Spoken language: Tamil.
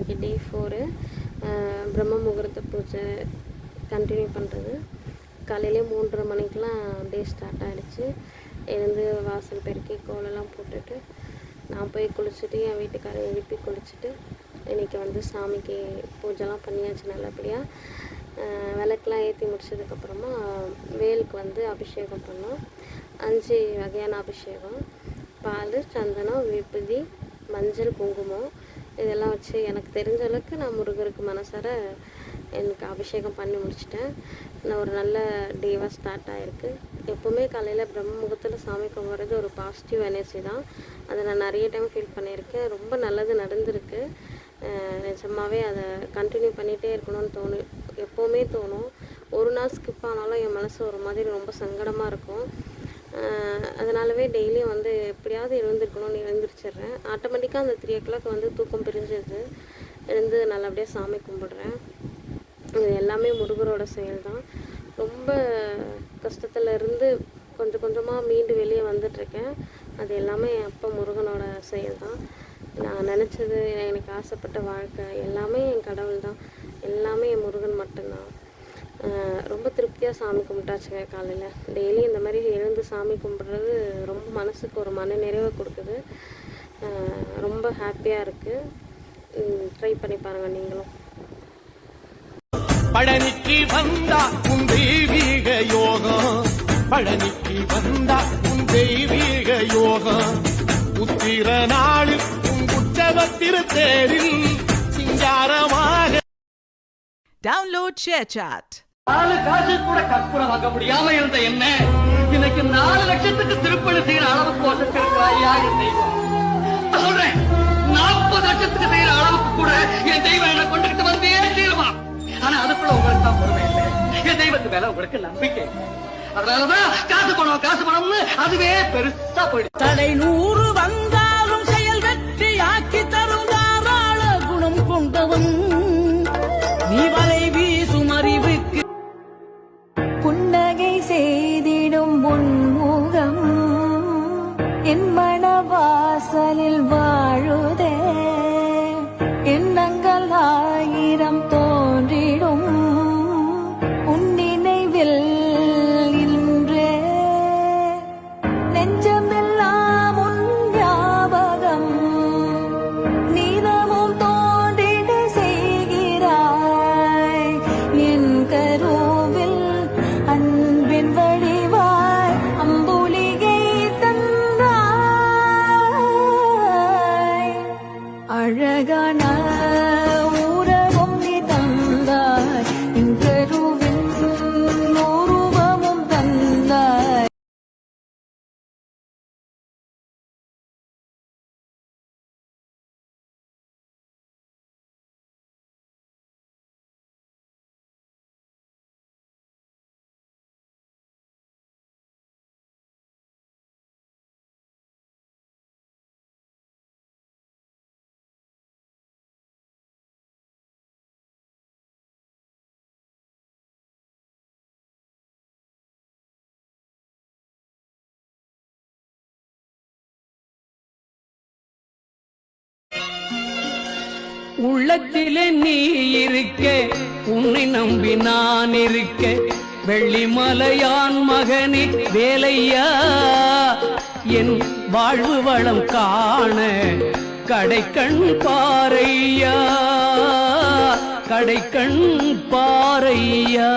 இன்றைக்கி டே 4 பிரம்ம முகூர்த்த பூஜை கண்டினியூ பண்ணுறது. காலையிலே 3:30 மணிக்கெலாம் டே ஸ்டார்ட் ஆகிடுச்சு. எழுந்து வாசல் பெருக்கி கோலெல்லாம் போட்டுட்டு நான் போய் குளிச்சுட்டு என் வீட்டுக்காரரை எழுப்பி குளிச்சுட்டு இன்றைக்கி சாமிக்கு பூஜைலாம் பண்ணியாச்சு. நல்லபடியாக விளக்கெலாம் ஏற்றி முடிச்சதுக்கப்புறமா வேலுக்கு அபிஷேகம் பண்ணோம். 5 வகையான அபிஷேகம்: பால், சந்தனம், விபூதி, மஞ்சள், குங்குமம் இதெல்லாம் வச்சு எனக்கு தெரிஞ்ச அளவுக்கு நான் முருகருக்கு மனசார எனக்கு அபிஷேகம் பண்ணி முடிச்சிட்டேன். நான் ஒரு நல்ல டேவாக ஸ்டார்ட் ஆகிருக்கு. எப்போவுமே காலையில் பிரம்ம முகூர்த்தத்தில் சாமி கும்பிட்றது ஒரு பாசிட்டிவ் எனர்ஜி தான். அதை நான் நிறைய டைம் ஃபீல் பண்ணியிருக்கேன். ரொம்ப நல்லது நடந்திருக்கு. நிஜமாகவே அதை கண்டினியூ பண்ணிகிட்டே இருக்கணும்னு எப்போவுமே தோணும். ஒரு நாள் ஸ்கிப் ஆனாலும் என் மனசு ஒரு மாதிரி ரொம்ப சங்கடமாக இருக்கும். அதனாலவே டெய்லியும் எப்படியாவது எழுந்திருக்கணும்னு எழுந்திரிச்சிட்றேன். ஆட்டோமேட்டிக்காக அந்த 3 o'clock தூக்கம் பிரிஞ்சிடுது. எழுந்து நல்லபடியாக சாமி கும்பிடுறேன். இது எல்லாமே முருகரோட செயல் தான். ரொம்ப கஷ்டத்தில் இருந்து கொஞ்சம் கொஞ்சமாக மீண்டு வெளியே வந்துட்டுருக்கேன். அது எல்லாமே என் அப்பா முருகனோட செயல் தான். நான் நினச்சது, எனக்கு ஆசைப்பட்ட வாழ்க்கை எல்லாமே என் கடவுள் தான். எல்லாமே என் முருகன் மட்டும்தான். ரொம்ப திருப்தியாக சாமி கும்பிட்டாச்சுங்க. காலையில் டெய்லி இந்த மாதிரி எழுந்து சாமி கும்பிட்றது ரொம்ப மனசுக்கு ஒரு மன நிறைவை கொடுக்குது. ரொம்ப ஹாப்பியாக இருக்குது. ட்ரை பண்ணி பாருங்கள் நீங்களும். பழனிக்கு வந்தா உன் தெய்வீக யோகம், பழனிக்கு வந்தா உன் தெய்வீக யோகம், உத்திர நாளில் உன் உற்சவத்திருத்தேரில் சிங்காரமாக. Download ShareChat. 4 காசு கூட கற்பூரம் வாங்க முடியாம இருந்த என்ன இன்னைக்கு 4 லட்சத்துக்கு திருப்பணி செய்யற அளவுக்கு வசத்திருக்கிறாயா என் தெய்வம். சொல்றேன், 40 லட்சத்துக்கு செய்யற அளவுக்கு கூட என் தெய்வம் என்ன கொண்டுகிட்டு வந்தே தீருமா. ஆனா அதுக்குள்ள உங்களுக்கு தான் பொறுமை இல்லை. என் தெய்வத்து மேல உங்களுக்கு நம்பிக்கை. அதனாலதான் காசு பணம்னு அதுவே பெருசா போயிடுச்சு. தடை 100 வந்தாலும் செயல் வெற்றி ஆக்கி தரும் தாராள குணம் கொண்டவன் நீ. வலை வீசும் அறிவுக்கு புன்னகை செய்திடும் உன்முகம் என் மனவாசலில் வாழுதே. எண்ணங்கள் 1000 தோன்றிடும் உன் நினைவில் இன்றே. நெஞ்சமெல்லாம் உன் ஞாபகம் நீதமும் தோன்றிட செய்கிறாய். என் கருவில் அன்பின் வடிவாய் அம்புலிகை தந்தாய். அழகான உறவும் நீ தந்தாய். என் கருவின் உருவமும் தந்தாய். உள்ளத்திலே நீ இருக்க, உன்னை நம்பி நான் இருக்க, வெள்ளிமலையான் மகனே வேலையா, என் வாழ்வு வளம் காண கடைக்கண் பாரையா, கடைக்கண் பாரையா.